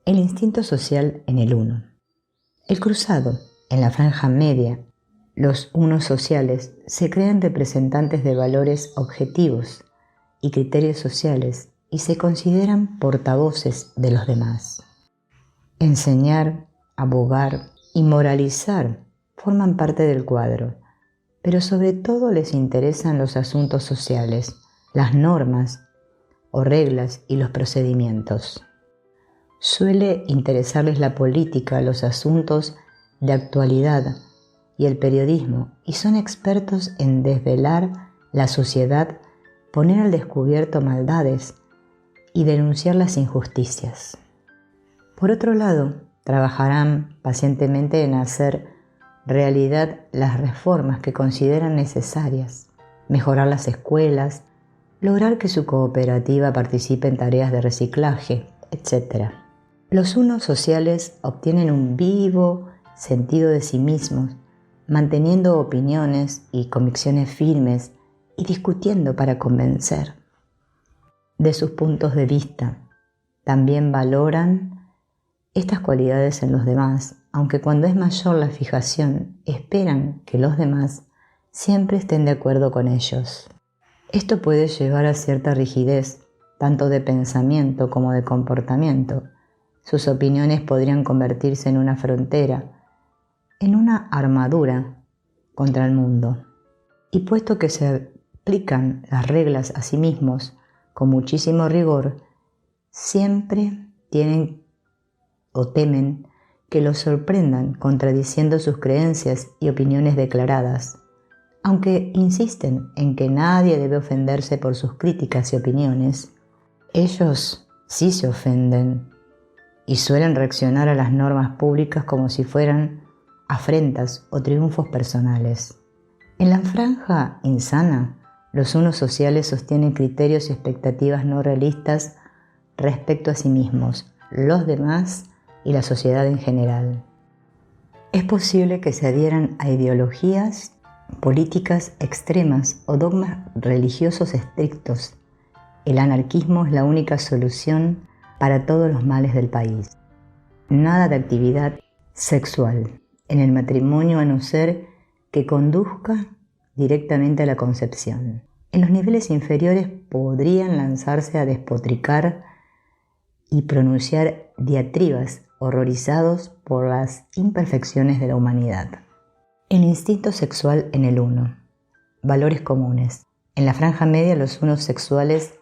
El instinto social en el uno. El cruzado, en la franja media, los unos sociales se crean representantes de valores objetivos y criterios sociales y se consideran portavoces de los demás. Enseñar, abogar y moralizar forman parte del cuadro, pero sobre todo les interesan los asuntos sociales, las normas o reglas y los procedimientos. Suele interesarles la política, los asuntos de actualidad y el periodismo, y son expertos en desvelar la sociedad, poner al descubierto maldades y denunciar las injusticias. Por otro lado, trabajarán pacientemente en hacer realidad las reformas que consideran necesarias, mejorar las escuelas, lograr que su cooperativa participe en tareas de reciclaje, etc. Los unos sociales obtienen un vivo sentido de sí mismos, manteniendo opiniones y convicciones firmes y discutiendo para convencer de sus puntos de vista. También valoran estas cualidades en los demás, aunque cuando es mayor la fijación, esperan que los demás siempre estén de acuerdo con ellos. Esto puede llevar a cierta rigidez, tanto de pensamiento como de comportamiento. Sus opiniones podrían convertirse en una frontera, en una armadura contra el mundo. Y puesto que se aplican las reglas a sí mismos con muchísimo rigor, siempre tienen o temen que los sorprendan contradiciendo sus creencias y opiniones declaradas, aunque insisten en que nadie debe ofenderse por sus críticas y opiniones. Ellos sí se ofenden y suelen reaccionar a las normas públicas como si fueran afrentas o triunfos personales. En la franja insana, los unos sociales sostienen criterios y expectativas no realistas respecto a sí mismos, los demás y la sociedad en general. Es posible que se adhieran a ideologías políticas extremas o dogmas religiosos estrictos. El anarquismo es la única solución para todos los males del país. Nada de actividad sexual en el matrimonio a no ser que conduzca directamente a la concepción. En los niveles inferiores podrían lanzarse a despotricar y pronunciar diatribas horrorizados por las imperfecciones de la humanidad. El instinto sexual en el uno. Valores comunes. En la franja media los unos sexuales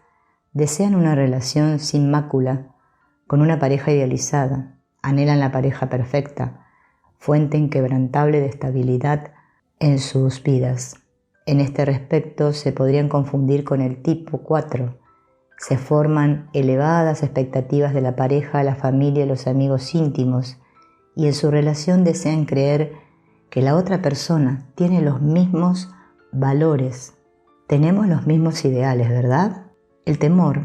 desean una relación sin mácula con una pareja idealizada, anhelan la pareja perfecta, fuente inquebrantable de estabilidad en sus vidas. En este respecto se podrían confundir con el tipo 4. Se forman elevadas expectativas de la pareja, la familia y los amigos íntimos, y en su relación desean creer que la otra persona tiene los mismos valores. Tenemos los mismos ideales, ¿verdad? El temor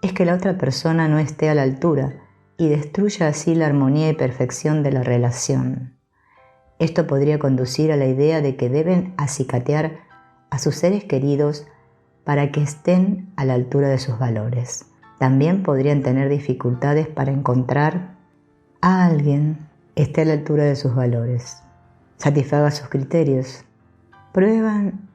es que la otra persona no esté a la altura y destruya así la armonía y perfección de la relación. Esto podría conducir a la idea de que deben acicatear a sus seres queridos para que estén a la altura de sus valores. También podrían tener dificultades para encontrar a alguien que esté a la altura de sus valores, satisfaga sus criterios. Prueban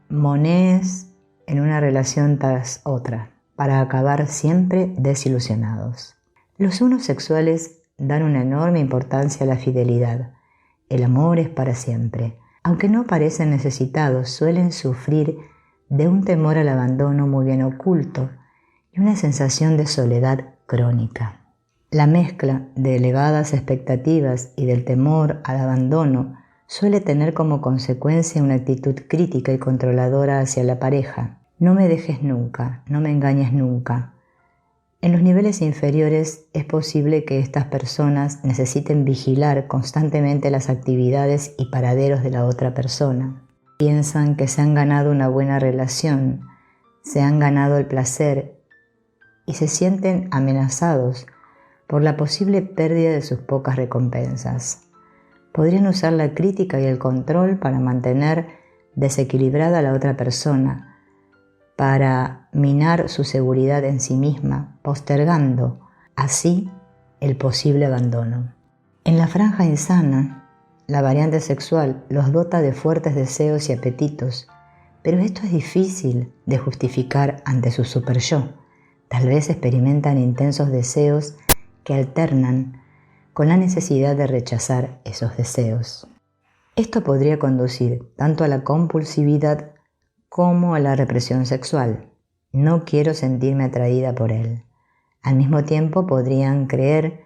monedas en una relación tras otra, para acabar siempre desilusionados. Los unos sexuales dan una enorme importancia a la fidelidad. El amor es para siempre. Aunque no parecen necesitados, suelen sufrir de un temor al abandono muy bien oculto y una sensación de soledad crónica. La mezcla de elevadas expectativas y del temor al abandono suele tener como consecuencia una actitud crítica y controladora hacia la pareja. No me dejes nunca, no me engañes nunca. En los niveles inferiores es posible que estas personas necesiten vigilar constantemente las actividades y paraderos de la otra persona. Piensan que se han ganado una buena relación, se han ganado el placer y se sienten amenazados por la posible pérdida de sus pocas recompensas. Podrían usar la crítica y el control para mantener desequilibrada a la otra persona, para minar su seguridad en sí misma, postergando así el posible abandono. En la franja insana, la variante sexual los dota de fuertes deseos y apetitos, pero esto es difícil de justificar ante su super-yo. Tal vez experimentan intensos deseos que alternan con la necesidad de rechazar esos deseos. Esto podría conducir tanto a la compulsividad como a la represión sexual. No quiero sentirme atraída por él. Al mismo tiempo podrían creer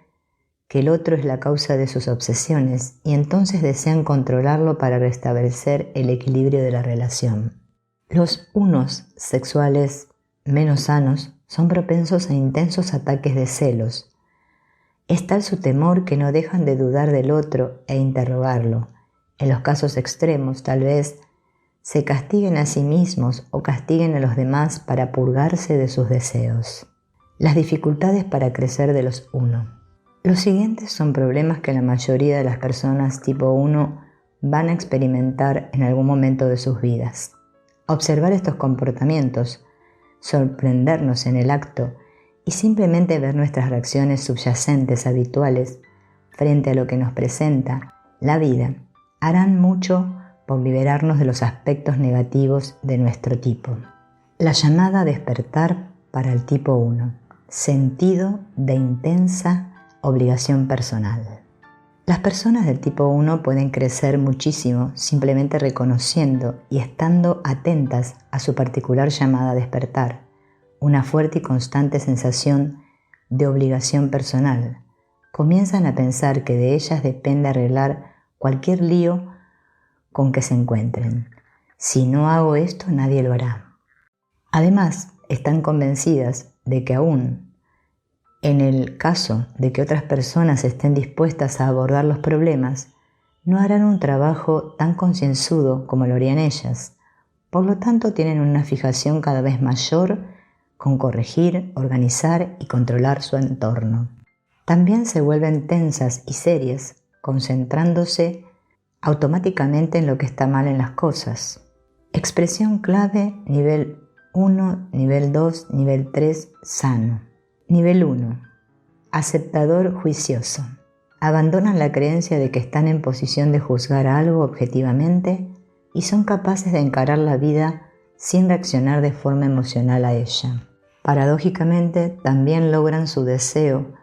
que el otro es la causa de sus obsesiones y entonces desean controlarlo para restablecer el equilibrio de la relación. Los unos sexuales menos sanos son propensos a intensos ataques de celos. Es tal su temor que no dejan de dudar del otro e interrogarlo. En los casos extremos, tal vez se castiguen a sí mismos o castiguen a los demás para purgarse de sus deseos. Las dificultades para crecer de los 1. Los siguientes son problemas que la mayoría de las personas tipo 1 van a experimentar en algún momento de sus vidas. Observar estos comportamientos, sorprendernos en el acto y simplemente ver nuestras reacciones subyacentes habituales frente a lo que nos presenta la vida harán mucho por liberarnos de los aspectos negativos de nuestro tipo. La llamada despertar para el tipo 1. Sentido de intensa obligación personal. Las personas del tipo 1 pueden crecer muchísimo simplemente reconociendo y estando atentas a su particular llamada a despertar, una fuerte y constante sensación de obligación personal. Comienzan a pensar que de ellas depende arreglar cualquier lío con que se encuentren. Si no hago esto, nadie lo hará. Además, están convencidas de que aún en el caso de que otras personas estén dispuestas a abordar los problemas, no harán un trabajo tan concienzudo como lo harían ellas. Por lo tanto, tienen una fijación cada vez mayor con corregir, organizar y controlar su entorno. También se vuelven tensas y serias, concentrándose automáticamente en lo que está mal en las cosas. Expresión clave: nivel 1, nivel 2, nivel 3, sano. Nivel 1. Aceptador juicioso. Abandonan la creencia de que están en posición de juzgar algo objetivamente y son capaces de encarar la vida sin reaccionar de forma emocional a ella. Paradójicamente, también logran su deseo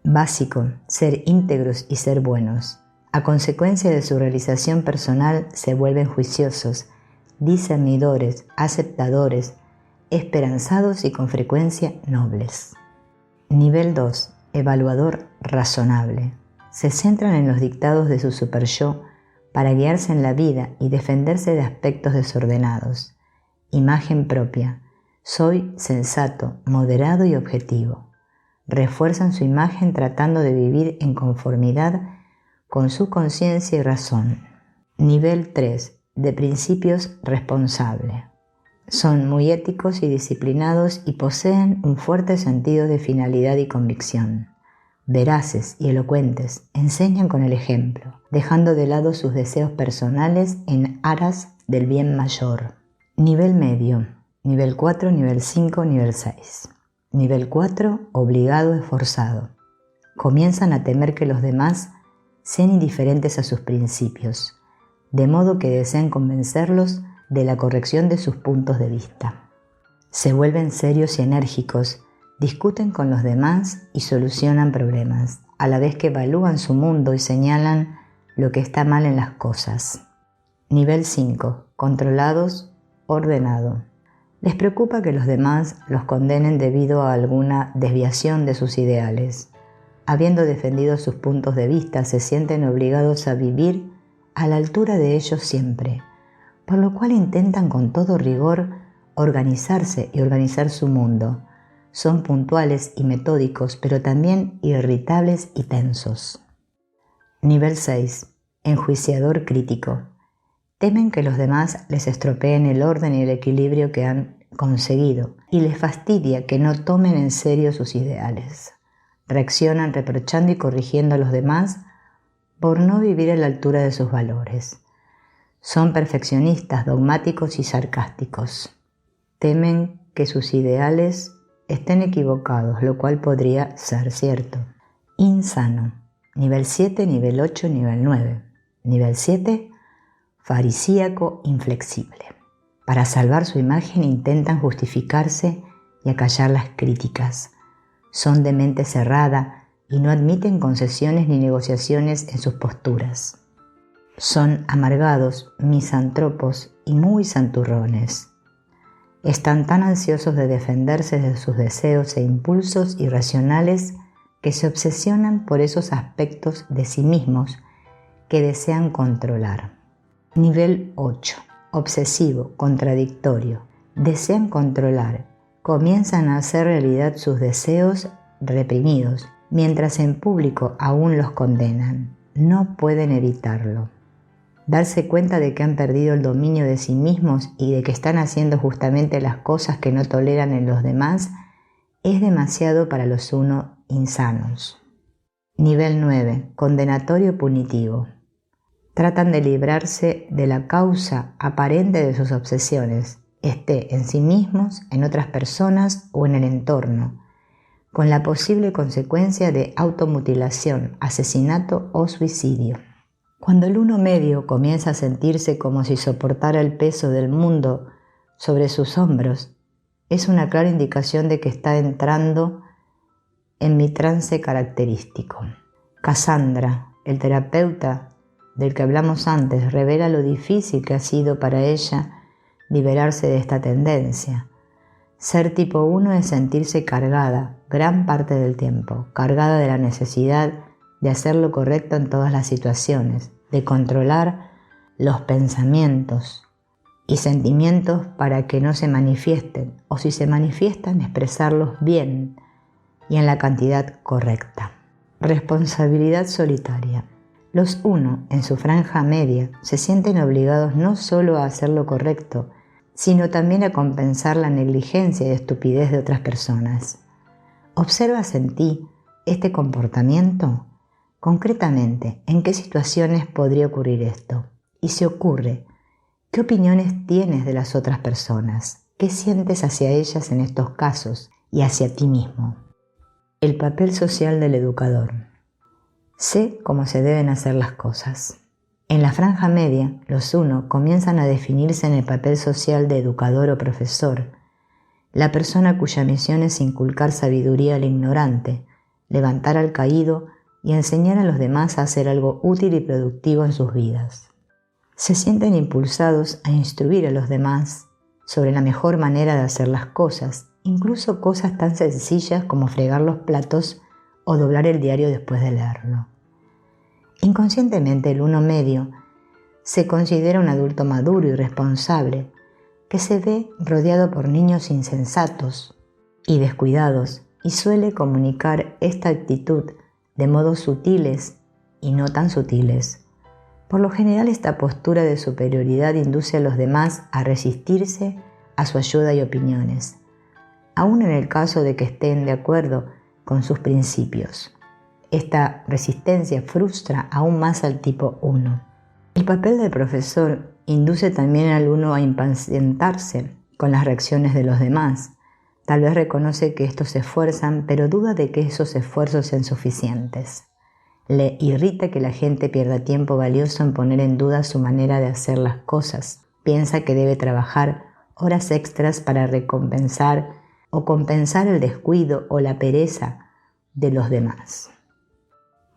básico, ser íntegros y ser buenos. A consecuencia de su realización personal, se vuelven juiciosos, discernidores, aceptadores, esperanzados y con frecuencia nobles. Nivel 2. Evaluador razonable. Se centran en los dictados de su super-yo para guiarse en la vida y defenderse de aspectos desordenados. Imagen propia. Soy sensato, moderado y objetivo. Refuerzan su imagen tratando de vivir en conformidad con su conciencia y razón. Nivel 3. De principios responsable. Son muy éticos y disciplinados y poseen un fuerte sentido de finalidad y convicción. Veraces y elocuentes, enseñan con el ejemplo, dejando de lado sus deseos personales en aras del bien mayor. Nivel medio. Nivel 4, nivel 5, nivel 6. Nivel 4. Obligado y forzado. Comienzan a temer que los demás sean indiferentes a sus principios, de modo que desean convencerlos de la corrección de sus puntos de vista. Se vuelven serios y enérgicos, discuten con los demás y solucionan problemas, a la vez que evalúan su mundo y señalan lo que está mal en las cosas. Nivel 5. Controlados, ordenado. Les preocupa que los demás los condenen debido a alguna desviación de sus ideales. Habiendo defendido sus puntos de vista, se sienten obligados a vivir a la altura de ellos siempre, por lo cual intentan con todo rigor organizarse y organizar su mundo. Son puntuales y metódicos, pero también irritables y tensos. Nivel 6. Enjuiciador crítico. Temen que los demás les estropeen el orden y el equilibrio que han conseguido, y les fastidia que no tomen en serio sus ideales. Reaccionan reprochando y corrigiendo a los demás por no vivir a la altura de sus valores. Son perfeccionistas, dogmáticos y sarcásticos. Temen que sus ideales estén equivocados, lo cual podría ser cierto. insano. Nivel 7, nivel 8, nivel 9. Nivel 7, farisíaco inflexible. Para salvar su imagen intentan justificarse y acallar las críticas. Son de mente cerrada y no admiten concesiones ni negociaciones en sus posturas. Son amargados, misántropos y muy santurrones. Están tan ansiosos de defenderse de sus deseos e impulsos irracionales que se obsesionan por esos aspectos de sí mismos que desean controlar. Nivel 8. Obsesivo, contradictorio. Desean controlar. Comienzan a hacer realidad sus deseos reprimidos, mientras en público aún los condenan. No pueden evitarlo. Darse cuenta de que han perdido el dominio de sí mismos y de que están haciendo justamente las cosas que no toleran en los demás es demasiado para los insanos. Nivel 9. Condenatorio punitivo. Tratan de librarse de la causa aparente de sus obsesiones, esté en sí mismos, en otras personas o en el entorno, con la posible consecuencia de automutilación, asesinato o suicidio. Cuando el uno medio comienza a sentirse como si soportara el peso del mundo sobre sus hombros, es una clara indicación de que está entrando en mi trance característico. Cassandra, el terapeuta del que hablamos antes, revela lo difícil que ha sido para ella liberarse de esta tendencia. Ser tipo 1 es sentirse cargada, gran parte del tiempo, cargada de la necesidad de hacer lo correcto en todas las situaciones, de controlar los pensamientos y sentimientos para que no se manifiesten, o si se manifiestan, expresarlos bien y en la cantidad correcta. Responsabilidad solitaria. Los 1 en su franja media se sienten obligados no solo a hacer lo correcto, sino también a compensar la negligencia y estupidez de otras personas. ¿Observas en ti este comportamiento? Concretamente, ¿en qué situaciones podría ocurrir esto? Y si ocurre, ¿qué opiniones tienes de las otras personas? ¿Qué sientes hacia ellas en estos casos y hacia ti mismo? El papel social del educador. Sé cómo se deben hacer las cosas. En la franja media, los 1 comienzan a definirse en el papel social de educador o profesor, la persona cuya misión es inculcar sabiduría al ignorante, levantar al caído y enseñar a los demás a hacer algo útil y productivo en sus vidas. Se sienten impulsados a instruir a los demás sobre la mejor manera de hacer las cosas, incluso cosas tan sencillas como fregar los platos o doblar el diario después de leerlo. Inconscientemente el 1 medio se considera un adulto maduro y responsable que se ve rodeado por niños insensatos y descuidados y suele comunicar esta actitud de modos sutiles y no tan sutiles. Por lo general, esta postura de superioridad induce a los demás a resistirse a su ayuda y opiniones, aun en el caso de que estén de acuerdo con sus principios. Esta resistencia frustra aún más al tipo 1. El papel del profesor induce también al 1 a impacientarse con las reacciones de los demás. Tal vez reconoce que estos se esfuerzan, pero duda de que esos esfuerzos sean suficientes. Le irrita que la gente pierda tiempo valioso en poner en duda su manera de hacer las cosas. Piensa que debe trabajar horas extras para recompensar o compensar el descuido o la pereza de los demás.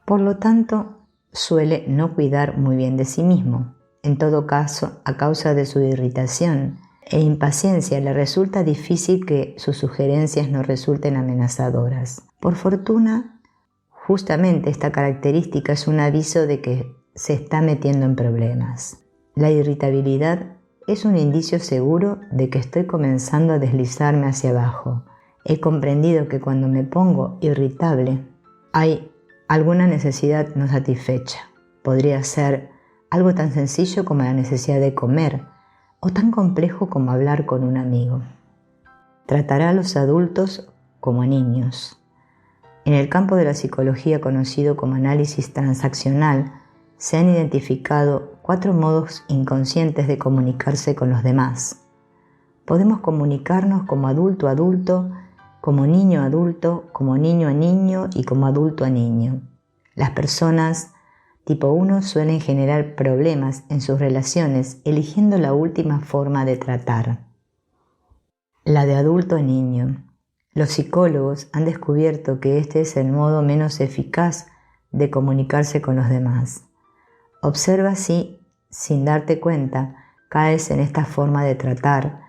Por lo tanto, suele no cuidar muy bien de sí mismo. En todo caso, a causa de su irritación e impaciencia, le resulta difícil que sus sugerencias no resulten amenazadoras. Por fortuna, justamente esta característica es un aviso de que se está metiendo en problemas. La irritabilidad es un indicio seguro de que estoy comenzando a deslizarme hacia abajo. He comprendido que cuando me pongo irritable hay alguna necesidad no satisfecha. Podría ser algo tan sencillo como la necesidad de comer o tan complejo como hablar con un amigo. Tratará a los adultos como a niños. En el campo de la psicología conocido como análisis transaccional, se han identificado 4 modos inconscientes de comunicarse con los demás. Podemos comunicarnos como adulto a adulto como niño a adulto, como niño a niño y como adulto a niño. Las personas tipo 1 suelen generar problemas en sus relaciones eligiendo la última forma de tratar, la de adulto a niño. Los psicólogos han descubierto que este es el modo menos eficaz de comunicarse con los demás. Observa si, sin darte cuenta, caes en esta forma de tratar.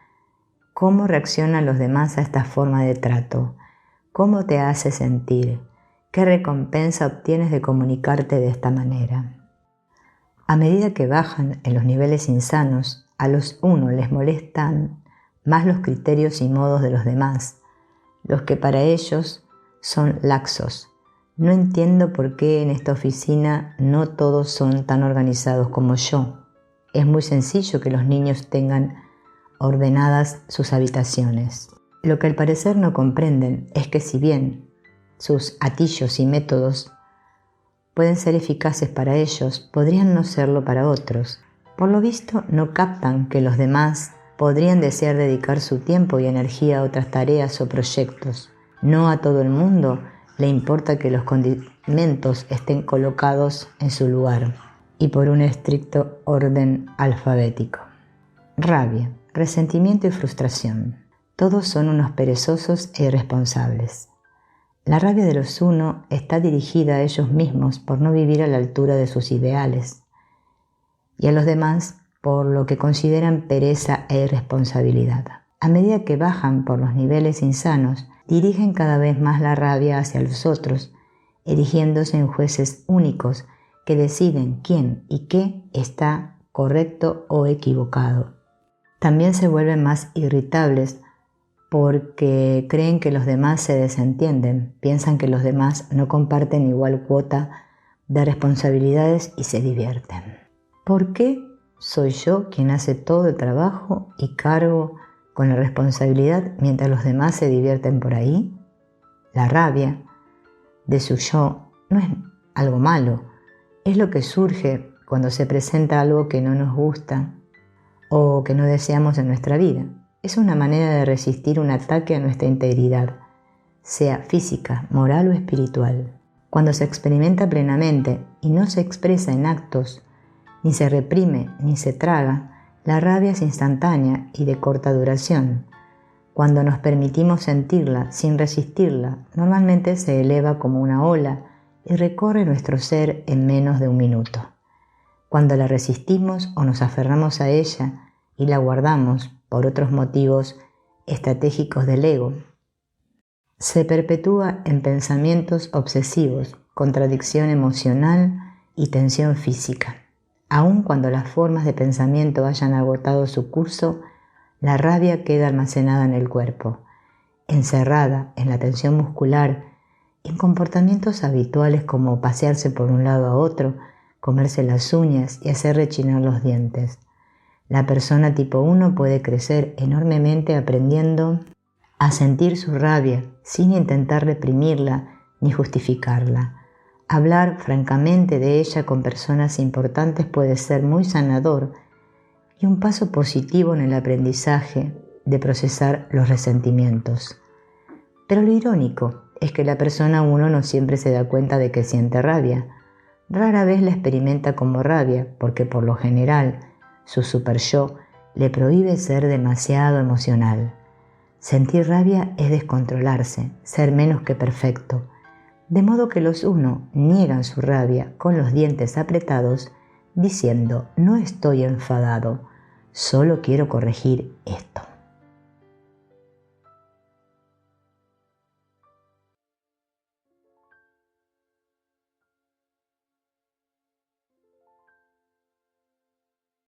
¿Cómo reaccionan los demás a esta forma de trato? ¿Cómo te hace sentir? ¿Qué recompensa obtienes de comunicarte de esta manera? A medida que bajan en los niveles insanos, a los 1 les molestan más los criterios y modos de los demás, los que para ellos son laxos. No entiendo por qué en esta oficina no todos son tan organizados como yo. Es muy sencillo que los niños tengan ordenadas sus habitaciones. Lo que al parecer no comprenden es que si bien sus atillos y métodos pueden ser eficaces para ellos, podrían no serlo para otros. Por lo visto, no captan que los demás podrían desear dedicar su tiempo y energía a otras tareas o proyectos. No a todo el mundo le importa que los condimentos estén colocados en su lugar y por un estricto orden alfabético. Rabia, resentimiento y frustración. Todos son unos perezosos e irresponsables. La rabia de los 1 está dirigida a ellos mismos por no vivir a la altura de sus ideales y a los demás por lo que consideran pereza e irresponsabilidad. A medida que bajan por los niveles insanos, dirigen cada vez más la rabia hacia los otros, erigiéndose en jueces únicos que deciden quién y qué está correcto o equivocado. También se vuelven más irritables porque creen que los demás se desentienden, piensan que los demás no comparten igual cuota de responsabilidades y se divierten. ¿Por qué soy yo quien hace todo el trabajo y cargo con la responsabilidad mientras los demás se divierten por ahí? La rabia de su yo no es algo malo, es lo que surge cuando se presenta algo que no nos gusta o que no deseamos en nuestra vida. Es una manera de resistir un ataque a nuestra integridad, sea física, moral o espiritual. Cuando se experimenta plenamente y no se expresa en actos, ni se reprime ni se traga, la rabia es instantánea y de corta duración. Cuando nos permitimos sentirla sin resistirla, normalmente se eleva como una ola y recorre nuestro ser en menos de un minuto. Cuando la resistimos o nos aferramos a ella y la guardamos por otros motivos estratégicos del ego, se perpetúa en pensamientos obsesivos, contradicción emocional y tensión física. Aun cuando las formas de pensamiento hayan agotado su curso, la rabia queda almacenada en el cuerpo, encerrada en la tensión muscular y en comportamientos habituales como pasearse por un lado a otro, comerse las uñas y hacer rechinar los dientes. La persona tipo 1 puede crecer enormemente aprendiendo a sentir su rabia sin intentar reprimirla ni justificarla. Hablar francamente de ella con personas importantes puede ser muy sanador y un paso positivo en el aprendizaje de procesar los resentimientos. Pero lo irónico es que la persona 1 no siempre se da cuenta de que siente rabia. Rara vez la experimenta como rabia porque por lo general su super-yo le prohíbe ser demasiado emocional. Sentir rabia es descontrolarse, ser menos que perfecto. De modo que los 1 niegan su rabia con los dientes apretados, diciendo: no estoy enfadado, solo quiero corregir esto.